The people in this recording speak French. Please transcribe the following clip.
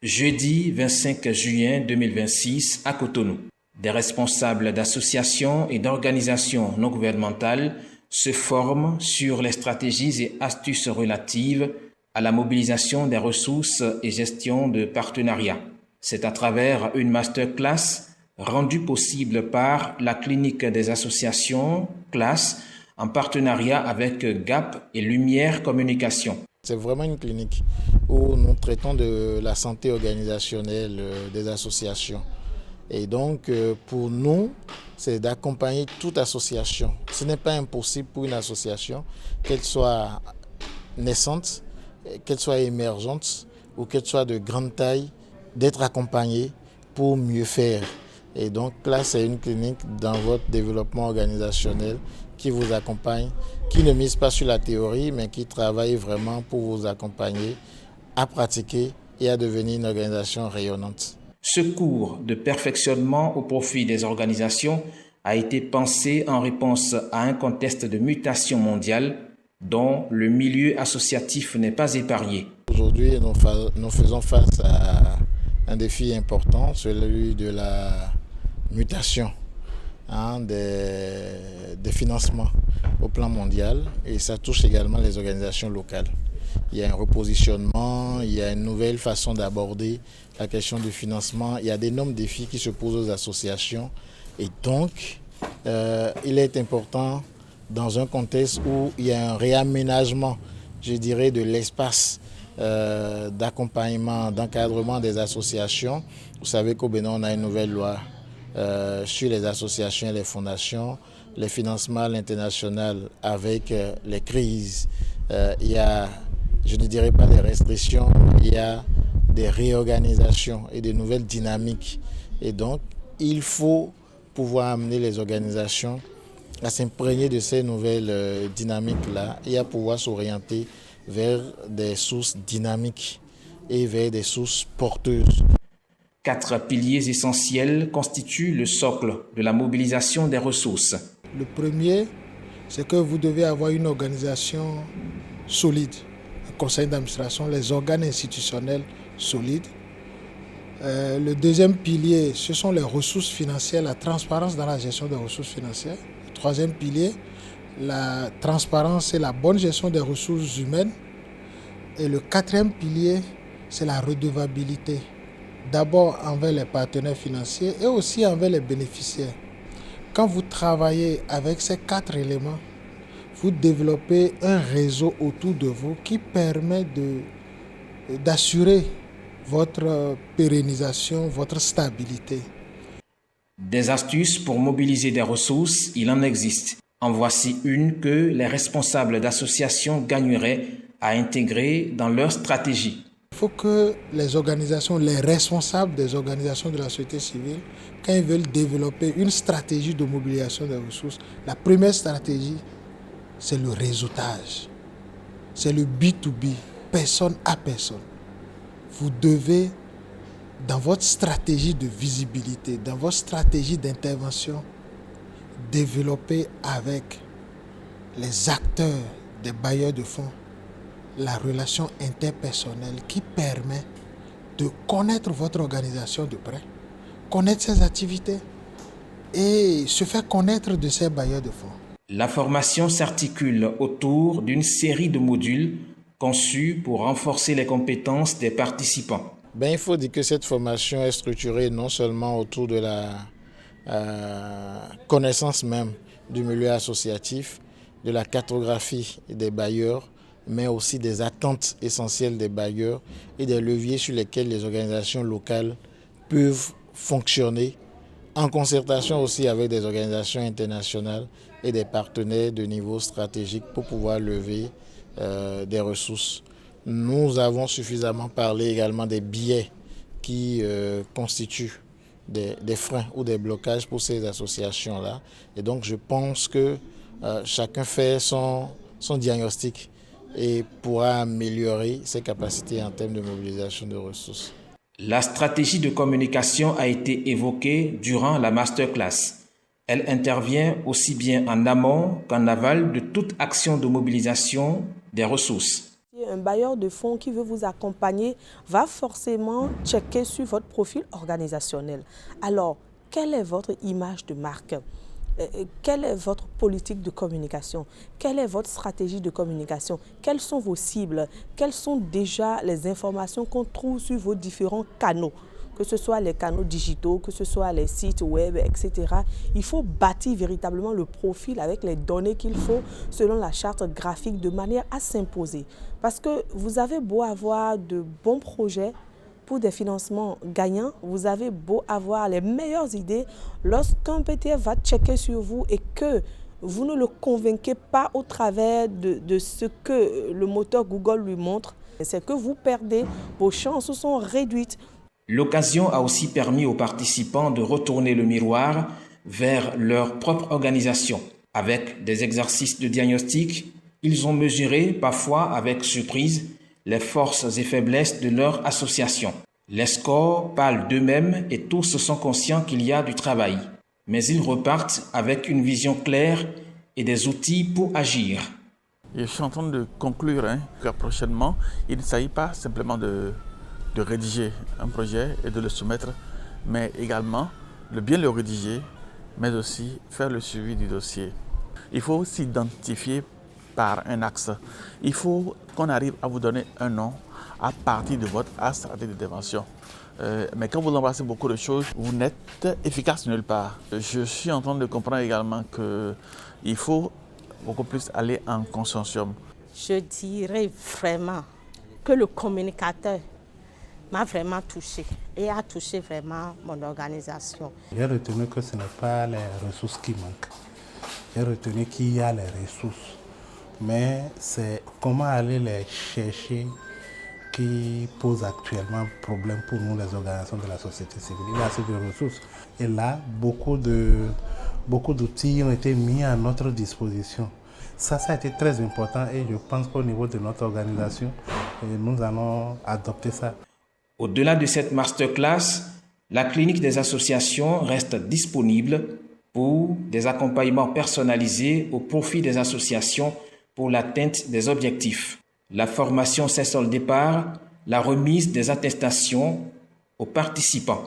Jeudi 25 juin 2026 à Cotonou. Des responsables d'associations et d'organisations non gouvernementales se forment sur les stratégies et astuces relatives à la mobilisation des ressources et gestion de partenariats. C'est à travers une masterclass rendue possible par la clinique des associations CLASS en partenariat avec GAP et Lumière Communication. C'est vraiment une clinique où nous traitons de la santé organisationnelle des associations. Et donc, pour nous, c'est d'accompagner toute association. Ce n'est pas impossible pour une association, qu'elle soit naissante, qu'elle soit émergente ou qu'elle soit de grande taille, d'être accompagnée pour mieux faire. Et donc là, c'est une clinique dans votre développement organisationnel qui vous accompagne, qui ne mise pas sur la théorie, mais qui travaille vraiment pour vous accompagner à pratiquer et à devenir une organisation rayonnante. Ce cours de perfectionnement au profit des organisations a été pensé en réponse à un contexte de mutation mondiale dont le milieu associatif n'est pas épargné. Aujourd'hui, nous faisons face à un défi important, celui de la mutation des financements au plan mondial, et ça touche également les organisations locales. Il y a un repositionnement, il y a une nouvelle façon d'aborder la question du financement. Il y a d'énormes défis qui se posent aux associations, et donc il est important, dans un contexte où il y a un réaménagement, je dirais, de l'espace d'accompagnement, d'encadrement des associations. Vous savez qu'au Bénin, on a une nouvelle loi sur les associations et les fondations, les financements à l'international avec les crises. Il y a, je ne dirais pas des restrictions, il y a des réorganisations et de nouvelles dynamiques. Et donc, il faut pouvoir amener les organisations à s'imprégner de ces nouvelles dynamiques-là et à pouvoir s'orienter vers des sources dynamiques et vers des sources porteuses. 4 piliers essentiels constituent le socle de la mobilisation des ressources. Le premier, c'est que vous devez avoir une organisation solide, un conseil d'administration, les organes institutionnels solides. Le deuxième pilier, ce sont les ressources financières, la transparence dans la gestion des ressources financières. Le troisième pilier, la transparence et la bonne gestion des ressources humaines. Et le quatrième pilier, c'est la redevabilité. D'abord envers les partenaires financiers et aussi envers les bénéficiaires. Quand vous travaillez avec ces 4 éléments, vous développez un réseau autour de vous qui permet d'assurer votre pérennisation, votre stabilité. Des astuces pour mobiliser des ressources, il en existe. En voici une que les responsables d'associations gagneraient à intégrer dans leur stratégie. Il faut que les organisations, les responsables des organisations de la société civile, quand ils veulent développer une stratégie de mobilisation des ressources, la première stratégie, c'est le réseautage. C'est le B2B, personne à personne. Vous devez, dans votre stratégie de visibilité, dans votre stratégie d'intervention, développer avec les acteurs des bailleurs de fonds la relation interpersonnelle qui permet de connaître votre organisation de près, connaître ses activités et se faire connaître de ses bailleurs de fonds. La formation s'articule autour d'une série de modules conçus pour renforcer les compétences des participants. Il faut dire que cette formation est structurée non seulement autour de la connaissance même du milieu associatif, de la cartographie des bailleurs, mais aussi des attentes essentielles des bailleurs et des leviers sur lesquels les organisations locales peuvent fonctionner en concertation aussi avec des organisations internationales et des partenaires de niveau stratégique pour pouvoir lever des ressources. Nous avons suffisamment parlé également des biais qui constituent des freins ou des blocages pour ces associations-là. Et donc je pense que chacun fait son diagnostic et pourra améliorer ses capacités en termes de mobilisation de ressources. La stratégie de communication a été évoquée durant la masterclass. Elle intervient aussi bien en amont qu'en aval de toute action de mobilisation des ressources. Un bailleur de fonds qui veut vous accompagner va forcément checker sur votre profil organisationnel. Alors, quelle est votre image de marque? Quelle est votre politique de communication? Quelle est votre stratégie de communication? Quelles sont vos cibles? Quelles sont déjà les informations qu'on trouve sur vos différents canaux? Que ce soit les canaux digitaux, que ce soit les sites web, etc. Il faut bâtir véritablement le profil avec les données qu'il faut selon la charte graphique de manière à s'imposer. Parce que vous avez beau avoir de bons projets pour des financements gagnants, vous avez beau avoir les meilleures idées, lorsqu'un PTF va checker sur vous et que vous ne le convainquez pas au travers de ce que le moteur Google lui montre, c'est que vous perdez, vos chances sont réduites. L'occasion a aussi permis aux participants de retourner le miroir vers leur propre organisation. Avec des exercices de diagnostic, ils ont mesuré, parfois avec surprise, les forces et faiblesses de leur association. Les scores parlent d'eux-mêmes et tous sont conscients qu'il y a du travail. Mais ils repartent avec une vision claire et des outils pour agir. Je suis en train de conclure que prochainement, il ne s'agit pas simplement de rédiger un projet et de le soumettre, mais également de bien le rédiger, mais aussi faire le suivi du dossier. Il faut s'identifier par un axe. Il faut qu'on arrive à vous donner un nom à partir de votre stratégie d'intervention. Mais quand vous embrassez beaucoup de choses, vous n'êtes efficace nulle part. Je suis en train de comprendre également qu'il faut beaucoup plus aller en consortium. Je dirais vraiment que le communicateur m'a vraiment touché et a touché vraiment mon organisation. J'ai retenu que ce n'est pas les ressources qui manquent. J'ai retenu qu'il y a les ressources, mais c'est comment aller les chercher qui pose actuellement problème pour nous, les organisations de la société civile. Il y a assez de ressources. Et là, beaucoup d'outils ont été mis à notre disposition. Ça a été très important et je pense qu'au niveau de notre organisation, nous allons adopter ça. Au-delà de cette masterclass, la clinique des associations reste disponible pour des accompagnements personnalisés au profit des associations pour l'atteinte des objectifs. La formation cesse au départ, la remise des attestations aux participants.